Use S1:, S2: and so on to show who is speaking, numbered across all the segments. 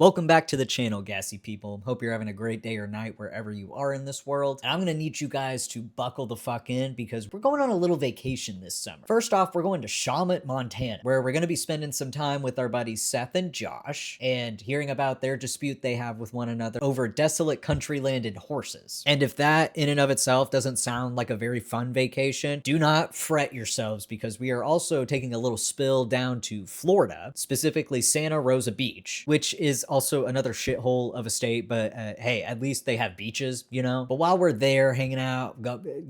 S1: Welcome back to the channel, gassy people. Hope you're having a great day or night wherever you are in this world. And I'm gonna need you guys to buckle the fuck in because we're going on a little vacation this summer. First off, we're going to Shawmut, Montana, where we're gonna be spending some time with our buddies Seth and Josh and hearing about their dispute they have with one another over desolate country land and horses. And if that in and of itself doesn't sound like a very fun vacation, do not fret yourselves because we are also taking a little spill down to Florida, specifically Santa Rosa Beach, which is also another shithole of a state, but hey, at least they have beaches, you know? But while we're there hanging out,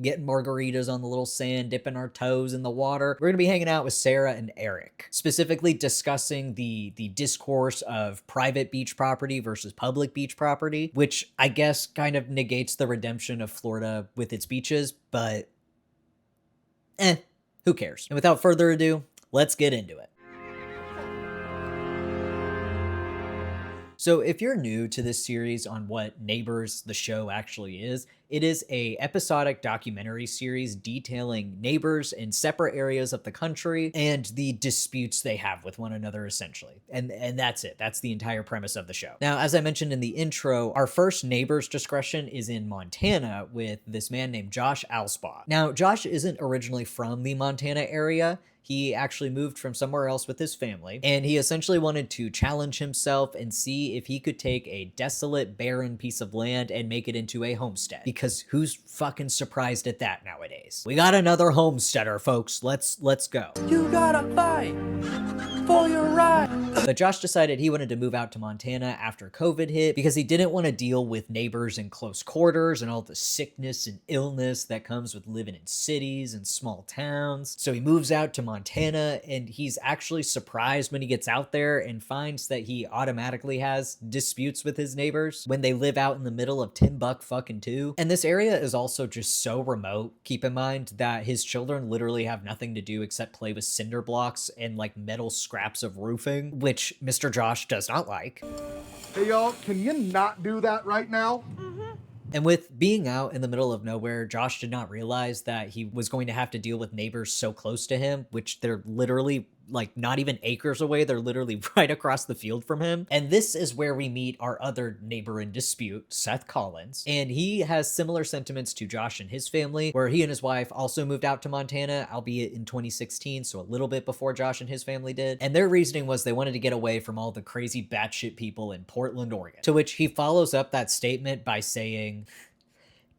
S1: getting margaritas on the little sand, dipping our toes in the water, we're gonna be hanging out with Sarah and Eric, specifically discussing the discourse of private beach property versus public beach property, which I guess kind of negates the redemption of Florida with its beaches, but who cares? And without further ado, let's get into it. So if you're new to this series on what Neighbors, the show, actually is, it is a episodic documentary series detailing neighbors in separate areas of the country and the disputes they have with one another, essentially. And that's it. That's the entire premise of the show. Now, as I mentioned in the intro, our first neighbor's discussion is in Montana with this man named Josh Alspaugh. Now, Josh isn't originally from the Montana area. He actually moved from somewhere else with his family, and he essentially wanted to challenge himself and see if he could take a desolate, barren piece of land and make it into a homestead. Because who's fucking surprised at that nowadays? We got another homesteader, folks. Let's go.
S2: You gotta fight for your right.
S1: But Josh decided he wanted to move out to Montana after COVID hit because he didn't want to deal with neighbors in close quarters and all the sickness and illness that comes with living in cities and small towns. So he moves out to Montana, and he's actually surprised when he gets out there and finds that he automatically has disputes with his neighbors when they live out in the middle of Timbuk2. And this area is also just so remote. Keep in mind that his children literally have nothing to do except play with cinder blocks and like metal scraps of roofing, which Mr. Josh does not like.
S3: Hey y'all, can you not do that right now?
S1: And with being out in the middle of nowhere, Josh did not realize that he was going to have to deal with neighbors so close to him, which they're literally like not even acres away. They're literally right across the field from him. And this is where we meet our other neighbor in dispute, Seth Collins. And he has similar sentiments to Josh and his family, where he and his wife also moved out to Montana, albeit in 2016, so a little bit before Josh and his family did. And their reasoning was they wanted to get away from all the crazy batshit people in Portland, Oregon. To which he follows up that statement by saying,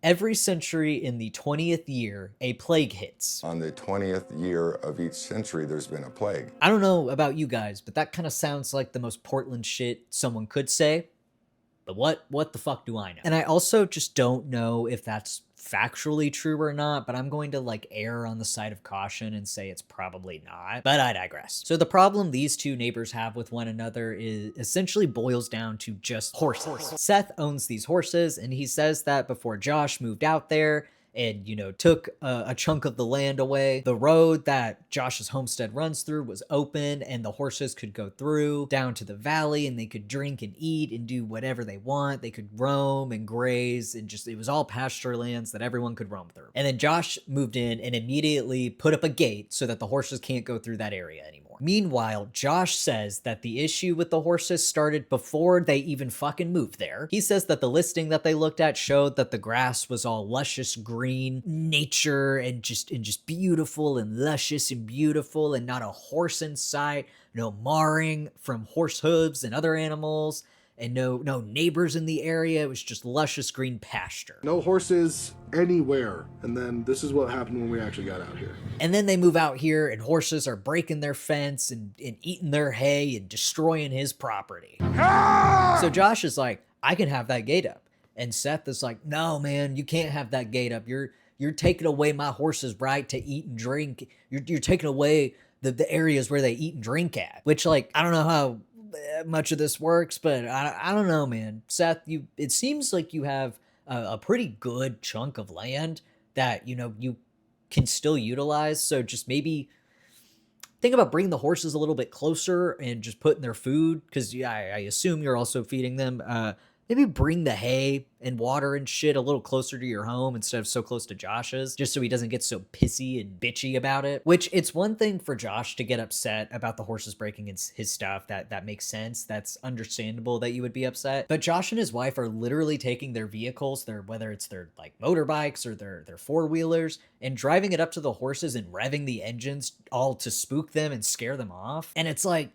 S1: every century in the 20th year, a plague hits.
S4: On the 20th year of each century, there's been a plague.
S1: I don't know about you guys, but that kind of sounds like the most Portland shit someone could say. But what the fuck do I know? And I also just don't know if that's factually true or not, but I'm going to like err on the side of caution and say it's probably not, but I digress. So the problem these two neighbors have with one another is essentially boils down to just horses. Seth owns these horses, and he says that before Josh moved out there and, you know, took a chunk of the land away, the road that Josh's homestead runs through was open and the horses could go through down to the valley and they could drink and eat and do whatever they want. They could roam and graze and just, it was all pasture lands that everyone could roam through. And then Josh moved in and immediately put up a gate so that the horses can't go through that area anymore. Meanwhile, Josh says that the issue with the horses started before they even fucking moved there. He says that the listing that they looked at showed that the grass was all luscious green nature and just beautiful and luscious and beautiful, and not a horse in sight, no marring from horse hooves and other animals, and no neighbors in the area. It was just luscious green pasture.
S3: No horses anywhere. And then this is what happened when we actually got out here.
S1: And then they move out here and horses are breaking their fence and eating their hay and destroying his property. So Josh is like, I can have that gate up. And Seth is like, no, man, you can't have that gate up. You're taking away my horses' right to eat and drink. You're taking away the areas where they eat and drink at. Which, like, I don't know how much of this works, but I don't know, man. Seth, it seems like you have a pretty good chunk of land that, you know, you can still utilize. So just maybe think about bringing the horses a little bit closer and just putting their food, because yeah, I assume you're also feeding them, maybe bring the hay and water and shit a little closer to your home instead of so close to Josh's, just so he doesn't get so pissy and bitchy about it. Which, it's one thing for Josh to get upset about the horses breaking his stuff. That makes sense. That's understandable that you would be upset. But Josh and his wife are literally taking their vehicles, whether it's their like motorbikes or their four-wheelers, and driving it up to the horses and revving the engines all to spook them and scare them off. And it's like,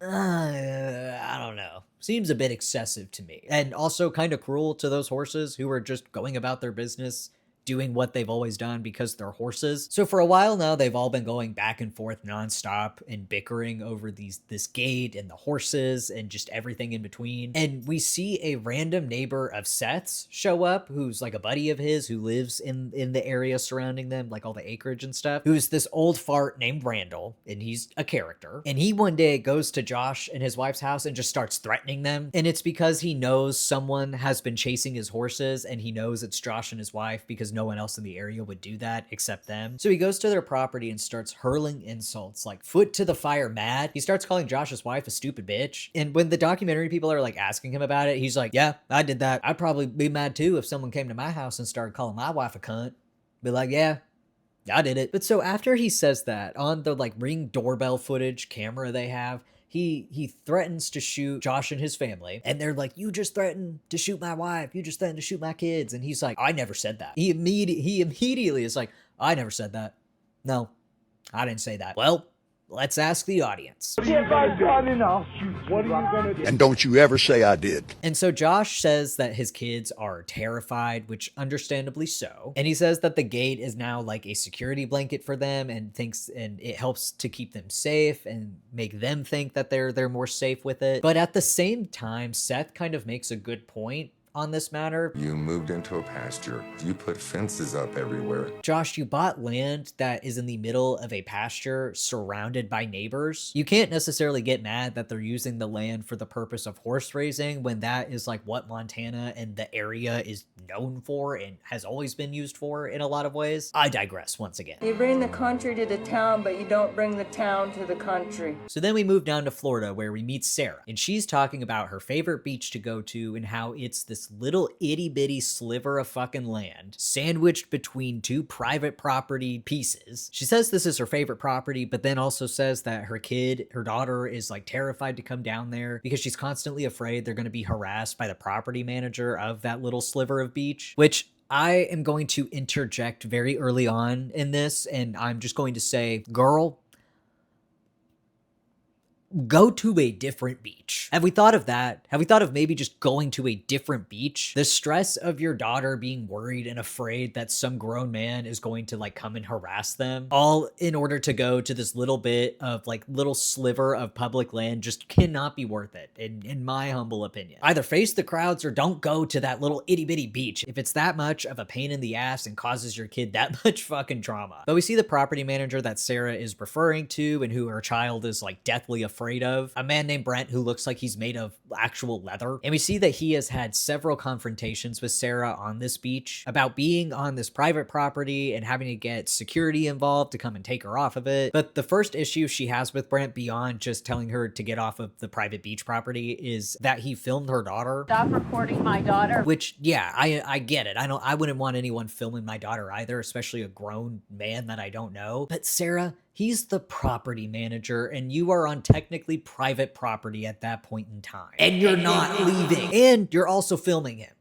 S1: I don't know. Seems a bit excessive to me. And also kind of cruel to those horses who are just going about their business, doing what they've always done because they're horses. So for a while now, they've all been going back and forth nonstop and bickering over this gate and the horses and just everything in between. And we see a random neighbor of Seth's show up, who's like a buddy of his who lives in the area surrounding them, like all the acreage and stuff, who's this old fart named Randall, and he's a character. And he one day goes to Josh and his wife's house and just starts threatening them. And it's because he knows someone has been chasing his horses, and he knows it's Josh and his wife because no one else in the area would do that except them. So he goes to their property and starts hurling insults, like foot to the fire mad. He starts calling Josh's wife a stupid bitch. And when the documentary people are like asking him about it, he's like, yeah, I did that. I'd probably be mad too if someone came to my house and started calling my wife a cunt. Be like, yeah, I did it. But so after he says that, on the like Ring doorbell footage camera they have, he threatens to shoot Josh and his family. And they're like, you just threatened to shoot my wife. You just threatened to shoot my kids. And he's like, I never said that. He immediately is like, I never said that. No, I didn't say that. Well, let's ask the audience.
S5: And don't you ever say I did.
S1: And so Josh says that his kids are terrified, which understandably so. And he says that the gate is now like a security blanket for them, and it helps to keep them safe and make them think that they're more safe with it. But at the same time, Seth kind of makes a good point on this matter.
S4: You moved into a pasture. You put fences up everywhere.
S1: Josh, you bought land that is in the middle of a pasture surrounded by neighbors. You can't necessarily get mad that they're using the land for the purpose of horse raising when that is like what Montana and the area is known for and has always been used for in a lot of ways. I digress once again.
S6: You bring the country to the town, but you don't bring the town to the country.
S1: So then we move down to Florida, where we meet Sarah, and she's talking about her favorite beach to go to and how it's this little itty bitty sliver of fucking land sandwiched between two private property pieces. She says this is her favorite property, but then also says that her daughter is like terrified to come down there because she's constantly afraid they're going to be harassed by the property manager of that little sliver of beach, which I am going to interject very early on in this, and I'm just going to say, girl, go to a different beach. Have we thought of that? Have we thought of maybe just going to a different beach? The stress of your daughter being worried and afraid that some grown man is going to like come and harass them, all in order to go to this little bit of like little sliver of public land, just cannot be worth it, in my humble opinion. Either face the crowds or don't go to that little itty bitty beach if it's that much of a pain in the ass and causes your kid that much fucking trauma. But we see the property manager that Sarah is referring to and who her child is like deathly afraid of, a man named Brent who looks like he's made of actual leather. And we see that he has had several confrontations with Sarah on this beach about being on this private property and having to get security involved to come and take her off of it. But the first issue she has with Brent, beyond just telling her to get off of the private beach property, is that he filmed her daughter.
S7: Stop recording my daughter.
S1: Which, yeah, I get it. I wouldn't want anyone filming my daughter either, especially a grown man that I don't know. But Sarah, he's the property manager, and you are on technically private property at that point in time. And you're not leaving. And you're also filming him.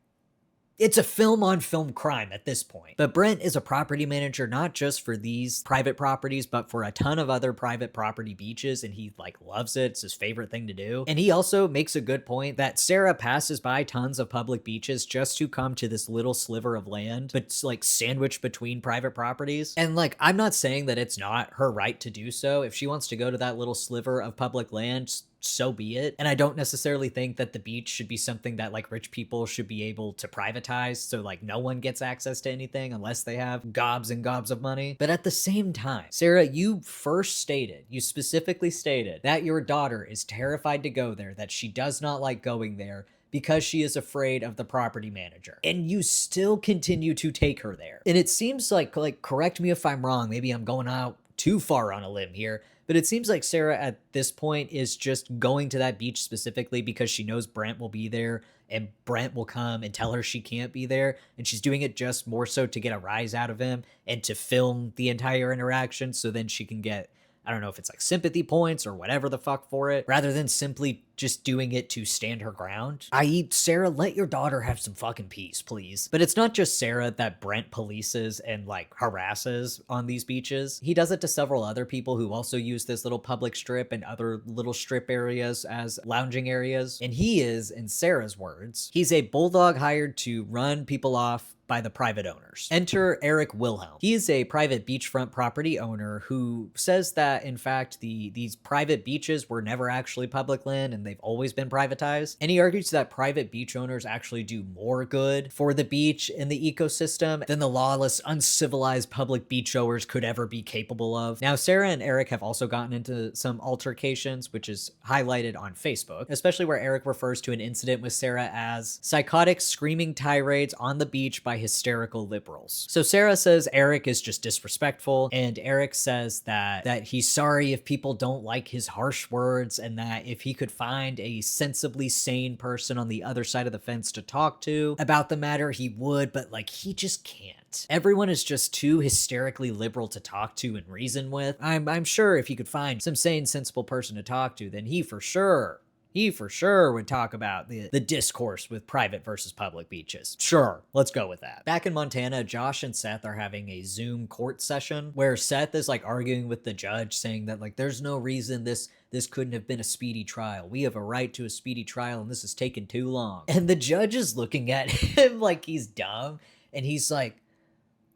S1: It's a film-on-film crime at this point. But Brent is a property manager not just for these private properties, but for a ton of other private property beaches, and he like loves it. It's his favorite thing to do. And he also makes a good point that Sarah passes by tons of public beaches just to come to this little sliver of land, but it's like sandwiched between private properties. And like, I'm not saying that it's not her right to do so. If she wants to go to that little sliver of public land, so be it. And I don't necessarily think that the beach should be something that like rich people should be able to privatize, so like no one gets access to anything unless they have gobs and gobs of money. But at the same time, Sarah, you specifically stated that your daughter is terrified to go there, that she does not like going there because she is afraid of the property manager. And you still continue to take her there. And it seems like correct me if I'm wrong, maybe I'm going out too far on a limb here, But it seems like Sarah at this point is just going to that beach specifically because she knows Brent will be there and Brent will come and tell her she can't be there. And she's doing it just more so to get a rise out of him and to film the entire interaction so then she can get, I don't know if it's like sympathy points or whatever the fuck for it, rather than simply just doing it to stand her ground. I.e., Sarah, let your daughter have some fucking peace, please. But it's not just Sarah that Brent polices and like harasses on these beaches. He does it to several other people who also use this little public strip and other little strip areas as lounging areas. And he is, in Sarah's words, he's a bulldog hired to run people off by the private owners. Enter Eric Wilhelm. He is a private beachfront property owner who says that, in fact, these private beaches were never actually public land and they've always been privatized. And he argues that private beach owners actually do more good for the beach and the ecosystem than the lawless, uncivilized public beach owners could ever be capable of. Now, Sarah and Eric have also gotten into some altercations, which is highlighted on Facebook, especially where Eric refers to an incident with Sarah as psychotic screaming tirades on the beach by hysterical liberals. So Sarah says Eric is just disrespectful, and Eric says that he's sorry if people don't like his harsh words, and that if he could find a sensibly sane person on the other side of the fence to talk to about the matter, he would, but like he just can't. Everyone is just too hysterically liberal to talk to and reason with. I'm sure if he could find some sane, sensible person to talk to, then he for sure would talk about the discourse with private versus public beaches. Sure, let's go with that. Back in Montana, Josh and Seth are having a Zoom court session where Seth is like arguing with the judge, saying that like there's no reason this couldn't have been a speedy trial. We have a right to a speedy trial and this has taken too long. And the judge is looking at him like he's dumb, and he's like,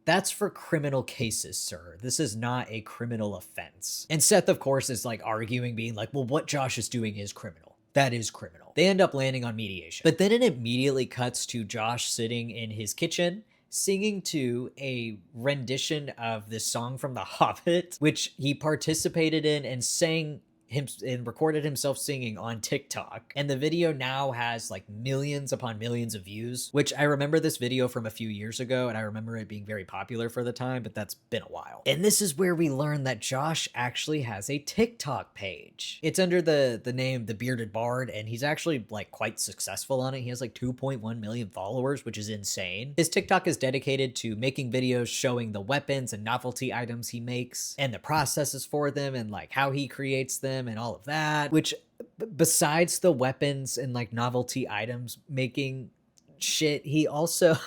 S1: that's for criminal cases, sir. This is not a criminal offense. And Seth, of course, is like arguing, being like, well, what Josh is doing is criminal. That is criminal. They end up landing on mediation. But then it immediately cuts to Josh sitting in his kitchen, singing to a rendition of this song from The Hobbit, which he participated in and sang him and recorded himself singing on TikTok. And the video now has like millions upon millions of views, which I remember this video from a few years ago, and I remember it being very popular for the time, but that's been a while. And this is where we learn that Josh actually has a TikTok page. It's under the name The Bearded Bard, and he's actually like quite successful on it. He has like 2.1 million followers, which is insane. His TikTok is dedicated to making videos showing the weapons and novelty items he makes and the processes for them and like how he creates them and all of that, which besides the weapons and like novelty items making shit, he also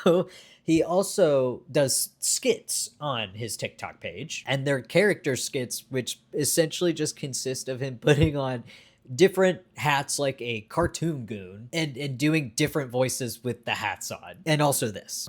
S1: does skits on his TikTok page, and they're character skits, which essentially just consist of him putting on different hats like a cartoon goon and doing different voices with the hats on. And also this.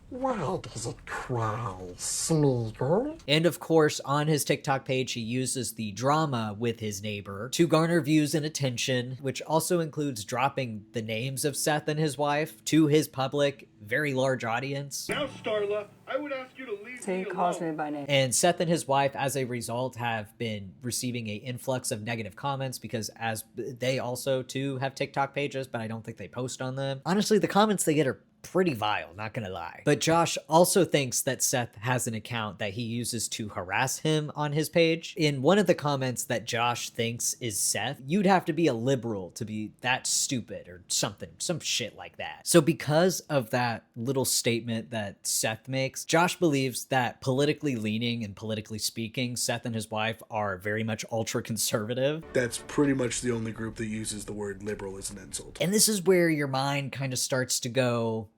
S7: Why does it cry, Smeagol?
S1: And of course, on his TikTok page, he uses the drama with his neighbor to garner views and attention, which also includes dropping the names of Seth and his wife to his public, very large audience.
S3: Now, Starla, I would ask you to leave
S6: So he calls me by name.
S1: And Seth and his wife, as a result, have been receiving an influx of negative comments because as they also, too, have TikTok pages, but I don't think they post on them. Honestly, the comments they get are pretty vile, not gonna lie. But Josh also thinks that Seth has an account that he uses to harass him on his page. In one of the comments that Josh thinks is Seth, you'd have to be a liberal to be that stupid or something, some shit like that. So because of that little statement that Seth makes, Josh believes that politically leaning and politically speaking, Seth and his wife are very much ultra conservative.
S3: That's pretty much the only group that uses the word liberal as an insult.
S1: And this is where your mind kind of starts to go,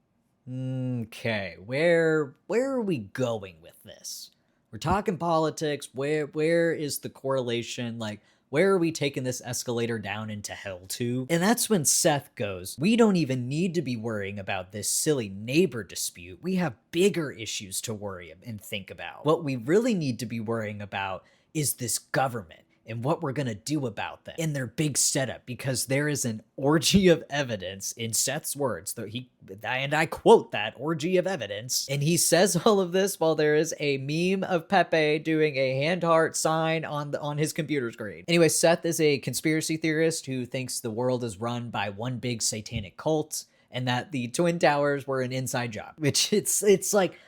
S1: okay, where are we going with this? We're talking politics. Where is the correlation? Like, where are we taking this escalator down into hell to? And that's when Seth goes, we don't even need to be worrying about this silly neighbor dispute. We have bigger issues to worry and think about. What we really need to be worrying about is this government and what we're gonna do about them in their big setup, because there is an orgy of evidence, in Seth's words, though and I quote that, orgy of evidence, and he says all of this while there is a meme of Pepe doing a hand heart sign on his computer screen. Anyway, Seth is a conspiracy theorist who thinks the world is run by one big satanic cult and that the Twin Towers were an inside job, which it's like,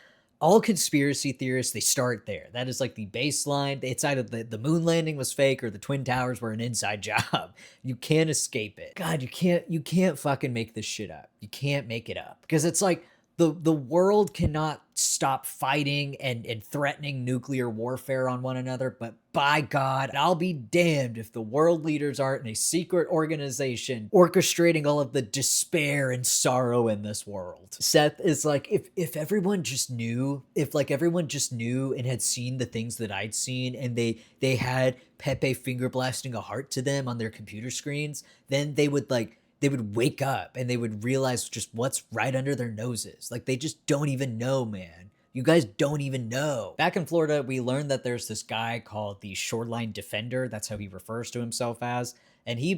S1: All conspiracy theorists, they start there. That is like the baseline. It's either the moon landing was fake or the Twin Towers were an inside job. You can't escape it. God, you can't fucking make this shit up. You can't make it up. Because it's like the world cannot stop fighting and threatening nuclear warfare on one another, but by God, I'll be damned if the world leaders aren't in a secret organization orchestrating all of the despair and sorrow in this world. Seth is like, if everyone just knew, if like everyone just knew and had seen the things that I'd seen, and they had Pepe finger blasting a heart to them on their computer screens, then they would wake up and they would realize just what's right under their noses. Like, they just don't even know, man. You guys don't even know. Back in Florida, we learned that there's this guy called the Shoreline Defender. That's how he refers to himself as. And he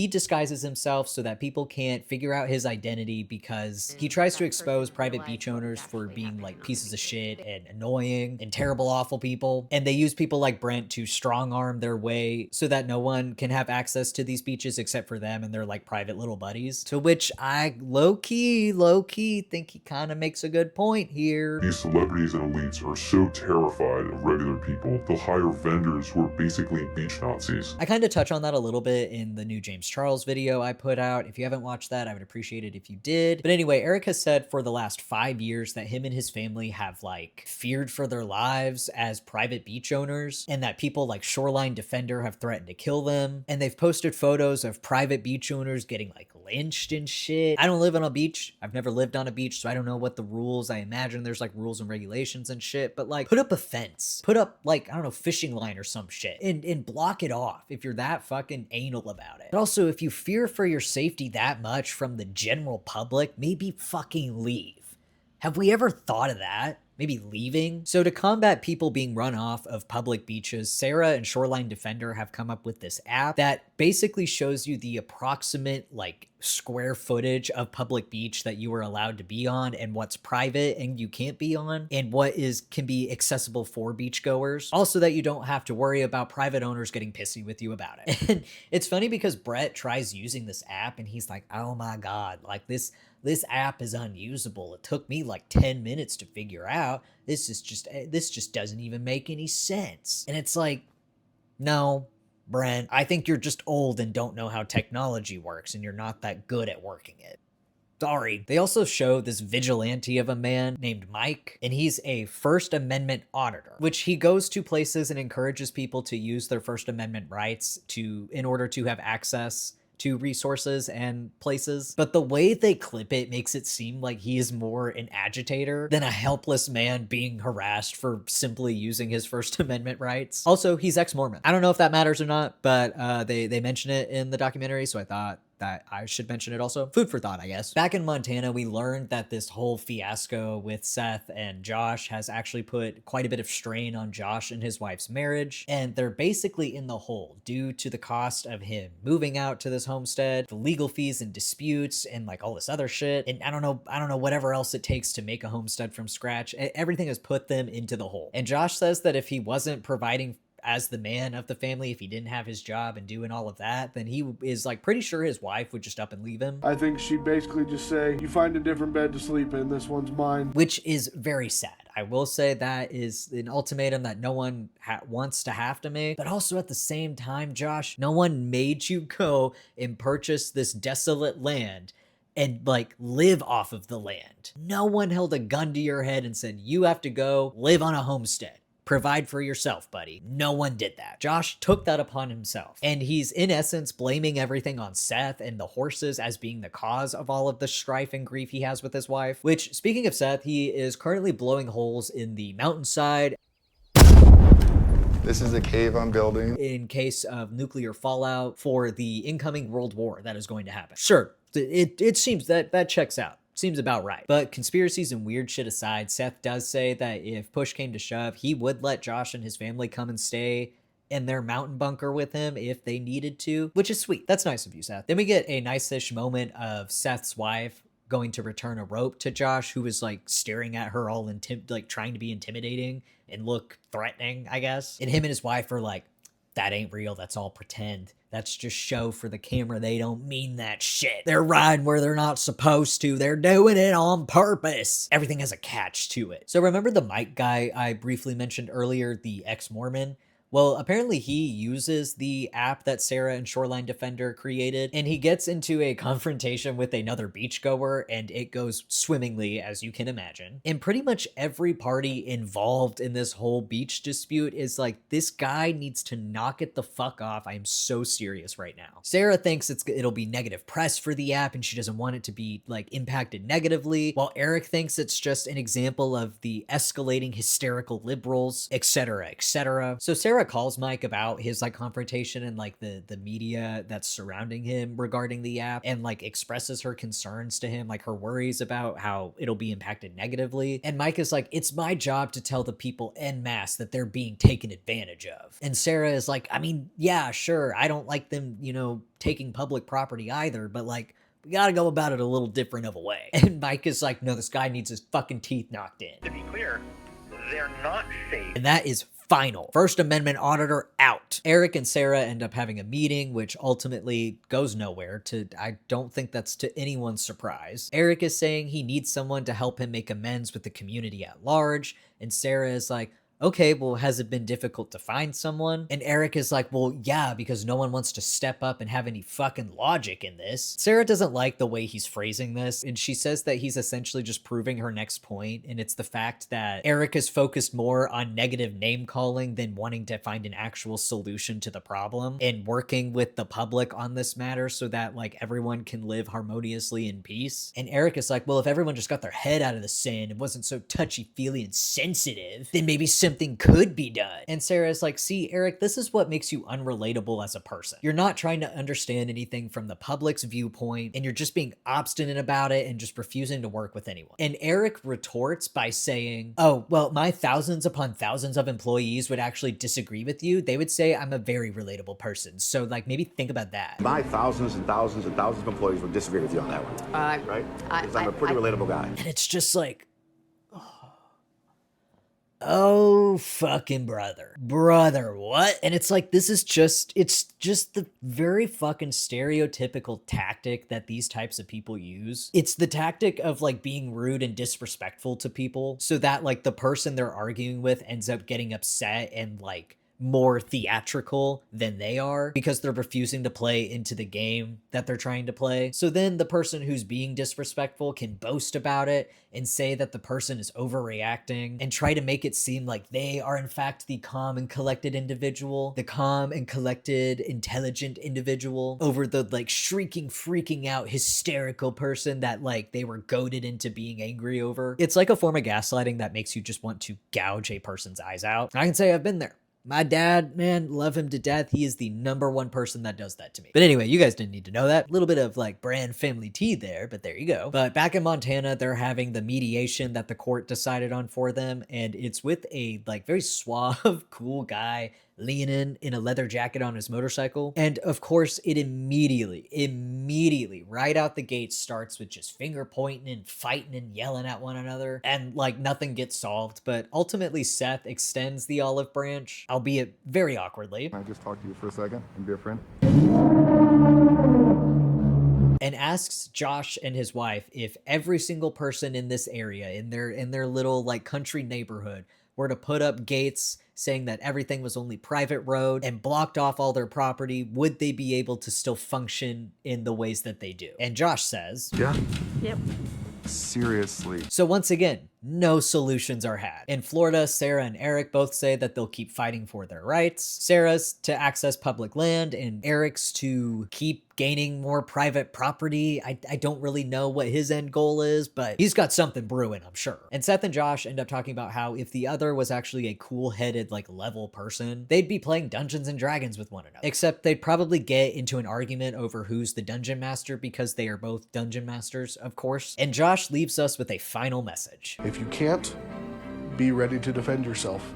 S1: disguises himself so that people can't figure out his identity, because he tries to expose private beach owners for being like pieces of shit and annoying and terrible, awful people. And they use people like Brent to strong arm their way so that no one can have access to these beaches except for them and their like private little buddies. To which I low-key think he kind of makes a good point here.
S8: These celebrities and elites are so terrified of regular people, they'll hire vendors who are basically beach Nazis.
S1: I kind of touch on that a little bit in the new James Charles video I put out. If you haven't watched that, I would appreciate it if you did. But anyway, Eric has said for the last 5 years that him and his family have like feared for their lives as private beach owners, and that people like Shoreline Defender have threatened to kill them. And they've posted photos of private beach owners getting like lynched and shit. I don't live on a beach. I've never lived on a beach, so I don't know what the rules. I imagine there's like rules and regulations and shit, but like put up a fence, put up like, I don't know, fishing line or some shit, and block it off if you're that fucking anal about it. But also, if you fear for your safety that much from the general public, maybe fucking leave. Have we ever thought of that? Maybe leaving? So to combat people being run off of public beaches, Sarah and Shoreline Defender have come up with this app that basically shows you the approximate like square footage of public beach that you are allowed to be on, and what's private and you can't be on, and what can be accessible for beachgoers. Also, that you don't have to worry about private owners getting pissy with you about it. And it's funny because Brett tries using this app and he's like, oh my God, like this app is unusable. It took me like 10 minutes to figure out. This just doesn't even make any sense. And it's like, no, Brent, I think you're just old and don't know how technology works, and you're not that good at working it. Sorry. They also show this vigilante of a man named Mike, and he's a First Amendment auditor, which he goes to places and encourages people to use their First Amendment rights in order to have access to resources and places. But the way they clip it makes it seem like he is more an agitator than a helpless man being harassed for simply using his First Amendment rights. Also, he's ex-Mormon. I don't know if that matters or not, but they mention it in the documentary, so I thought that I should mention it also. Food for thought, I guess. Back in Montana, we learned that this whole fiasco with Seth and Josh has actually put quite a bit of strain on Josh and his wife's marriage, and they're basically in the hole due to the cost of him moving out to this homestead, the legal fees and disputes, and like all this other shit. And I don't know whatever else it takes to make a homestead from scratch. Everything has put them into the hole. And Josh says that if he wasn't providing as the man of the family, if he didn't have his job and doing all of that, then he is like pretty sure his wife would just up and leave him.
S3: I think she'd basically just say, you find a different bed to sleep in, this one's mine.
S1: Which is very sad. I will say that is an ultimatum that no one wants to have to make. But also at the same time, Josh, no one made you go and purchase this desolate land and like live off of the land. No one held a gun to your head and said, you have to go live on a homestead. Provide for yourself, buddy. No one did that. Josh took that upon himself. And he's in essence blaming everything on Seth and the horses as being the cause of all of the strife and grief he has with his wife. Which, speaking of Seth, he is currently blowing holes in the mountainside.
S4: This is a cave I'm building
S1: In case of nuclear fallout for the incoming world war that is going to happen. Sure, it seems that checks out. Seems about right. But conspiracies and weird shit aside, Seth does say that if push came to shove, he would let Josh and his family come and stay in their mountain bunker with him if they needed to, which is sweet. That's nice of you, Seth. Then we get a nice-ish moment of Seth's wife going to return a rope to Josh, who is like staring at her all like trying to be intimidating and look threatening, I guess. And him and his wife are like, that ain't real, that's all pretend. That's just show for the camera. They don't mean that shit. They're riding where they're not supposed to. They're doing it on purpose. Everything has a catch to it. So remember the Mike guy I briefly mentioned earlier, the ex-Mormon? Well, apparently he uses the app that Sarah and Shoreline Defender created, and he gets into a confrontation with another beachgoer, and it goes swimmingly, as you can imagine. And pretty much every party involved in this whole beach dispute is like, this guy needs to knock it the fuck off. I am so serious right now. Sarah thinks it'll be negative press for the app, and she doesn't want it to be like impacted negatively, while Eric thinks it's just an example of the escalating hysterical liberals, etc., etc. So Sarah calls Mike about his like confrontation and like the media that's surrounding him regarding the app, and like expresses her concerns to him, like her worries about how it'll be impacted negatively. And Mike is like, it's my job to tell the people en masse that they're being taken advantage of. And Sarah is like, I mean, yeah, sure, I don't like them, you know, taking public property either, but like, we gotta go about it a little different of a way. And Mike is like, no, this guy needs his fucking teeth knocked in.
S9: To be clear, they're not safe.
S1: And that is final. First Amendment auditor out. Eric and Sarah end up having a meeting, which ultimately goes nowhere. I don't think that's to anyone's surprise. Eric is saying he needs someone to help him make amends with the community at large, and Sarah is like, okay, well, has it been difficult to find someone? And Eric is like, well, yeah, because no one wants to step up and have any fucking logic in this. Sarah doesn't like the way he's phrasing this, and she says that he's essentially just proving her next point, and it's the fact that Eric is focused more on negative name calling than wanting to find an actual solution to the problem and working with the public on this matter so that like everyone can live harmoniously in peace. And Eric is like, well, if everyone just got their head out of the sand and wasn't so touchy-feely and sensitive, then maybe something could be done. And Sarah's like, see, Eric, this is what makes you unrelatable as a person. You're not trying to understand anything from the public's viewpoint, and you're just being obstinate about it and just refusing to work with anyone. And Eric retorts by saying, oh, well, my thousands upon thousands of employees would actually disagree with you. They would say I'm a very relatable person. So like, maybe think about that.
S10: My thousands and thousands and thousands of employees would disagree with you on that one. Right? Because I'm a pretty relatable guy.
S1: And it's just like, oh, fucking brother, what? And it's like, it's just the very fucking stereotypical tactic that these types of people use. It's the tactic of like being rude and disrespectful to people so that like the person they're arguing with ends up getting upset and like more theatrical than they are because they're refusing to play into the game that they're trying to play. So then the person who's being disrespectful can boast about it and say that the person is overreacting and try to make it seem like they are in fact the calm and collected individual, the calm and collected intelligent individual over the like shrieking, freaking out, hysterical person that like they were goaded into being angry over. It's like a form of gaslighting that makes you just want to gouge a person's eyes out. I can say I've been there. My dad, man, love him to death. He is the #1 person that does that to me. But anyway, you guys didn't need to know that. A little bit of like brand family tea there, but there you go. But back in Montana, they're having the mediation that the court decided on for them. And it's with a like very suave, cool guy leaning in a leather jacket on his motorcycle. And of course, it immediately, right out the gate starts with just finger pointing and fighting and yelling at one another. And like nothing gets solved. But ultimately, Seth extends the olive branch, albeit very awkwardly.
S4: Can I just talk to you for a second and be a friend?
S1: And asks Josh and his wife if every single person in this area, in their little like country neighborhood, were to put up gates saying that everything was only private road and blocked off all their property, would they be able to still function in the ways that they do? And Josh says,
S4: Yeah.
S6: Yep.
S4: Seriously.
S1: so once again, no solutions are had. In Florida, Sarah and Eric both say that they'll keep fighting for their rights. Sarah's to access public land and Eric's to keep gaining more private property. I don't really know what his end goal is, but he's got something brewing, I'm sure. And Seth and Josh end up talking about how if the other was actually a cool-headed, like level person, they'd be playing Dungeons and Dragons with one another. Except they'd probably get into an argument over who's the dungeon master because they are both dungeon masters, of course. And Josh leaves us with a final message.
S3: If you can't, be ready to defend yourself.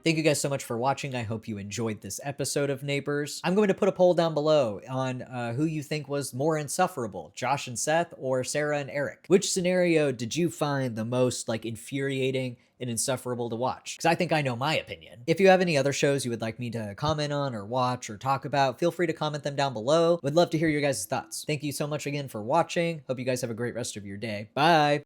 S1: Thank you guys so much for watching. I hope you enjoyed this episode of Neighbors. I'm going to put a poll down below on who you think was more insufferable, Josh and Seth or Sarah and Eric. Which scenario did you find the most like infuriating and insufferable to watch? Because I think I know my opinion. If you have any other shows you would like me to comment on or watch or talk about, feel free to comment them down below. Would love to hear your guys' thoughts. Thank you so much again for watching. Hope you guys have a great rest of your day. Bye!